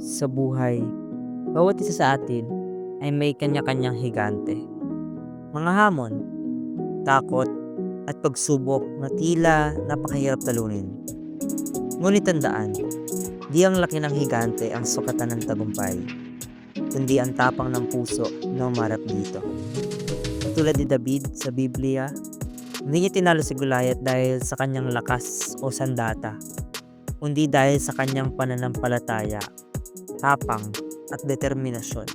Sa buhay, bawat isa sa atin ay may kanya-kanyang higante. Mga hamon, takot, at pagsubok na tila napakahirap talunin. Ngunit tandaan, di ang laki ng higante ang sukatan ng tagumpay, kundi ang tapang ng puso na umarap dito. Tulad ni David sa Biblia, hindi niya tinalo si Goliath dahil sa kanyang lakas o sandata, kundi dahil sa kanyang pananampalataya, tapang, at determinasyon.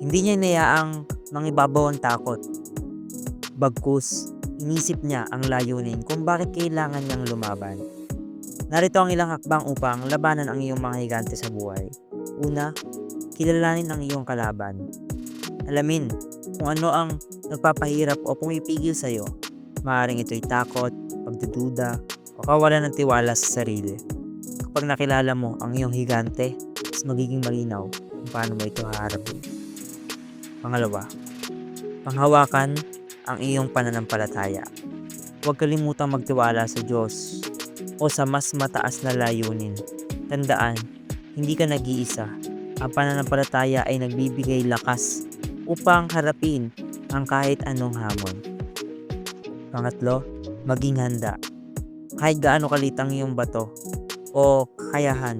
Hindi niya inayaang mangibabaw ang takot. Bagkus, inisip niya ang layunin kung bakit kailangan niyang lumaban. Narito ang ilang hakbang upang labanan ang iyong mga higante sa buhay. Una, kilalanin ang iyong kalaban. Alamin kung ano ang nagpapahirap o pumipigil sa iyo. Maaaring ito'y takot, pagdududa, o kawalan ng tiwala sa sarili. Kapag nakilala mo ang iyong higante, mas magiging malinaw kung paano mo ito haharapin. Pangalawa, panghawakan ang iyong pananampalataya. Huwag kalimutang magtiwala sa Diyos o sa mas mataas na layunin. Tandaan, hindi ka nag-iisa. Ang pananampalataya ay nagbibigay lakas upang harapin ang kahit anong hamon. Pangatlo, maging handa. Kahit gaano kalit ang iyong bato o kakayahan,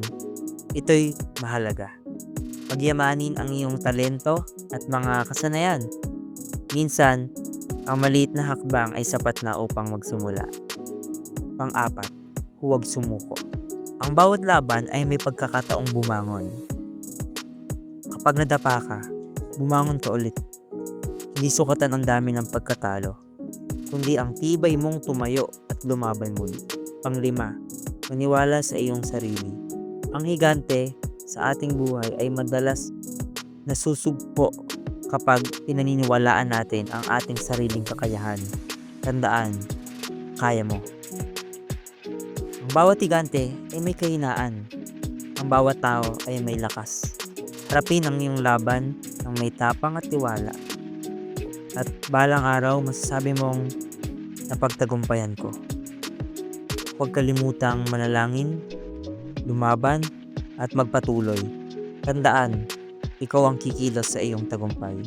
ito'y mahalaga. Pagyamanin ang iyong talento at mga kasanayan. Minsan, ang maliit na hakbang ay sapat na upang magsimula. Pang-apat, huwag sumuko. Ang bawat laban ay may pagkakataong bumangon. Kapag nadapa ka, bumangon ka ulit. Hindi sukatan ang dami ng pagkatalo, kundi ang tibay mong tumayo at lumaban muli. Panglima, maniwala sa iyong sarili. Ang higante sa ating buhay ay madalas nasusugpo kapag pinaniniwalaan natin ang ating sariling kakayahan. Tandaan, kaya mo. Ang bawat higante ay may kahinaan. Ang bawat tao ay may lakas. Harapin ang iyong laban ng may tapang at tiwala. At balang araw, masasabi mong napagtagumpayan ko. Huwag kalimutang manalangin, lumaban, at magpatuloy. Tandaan, ikaw ang kikilos sa iyong tagumpay.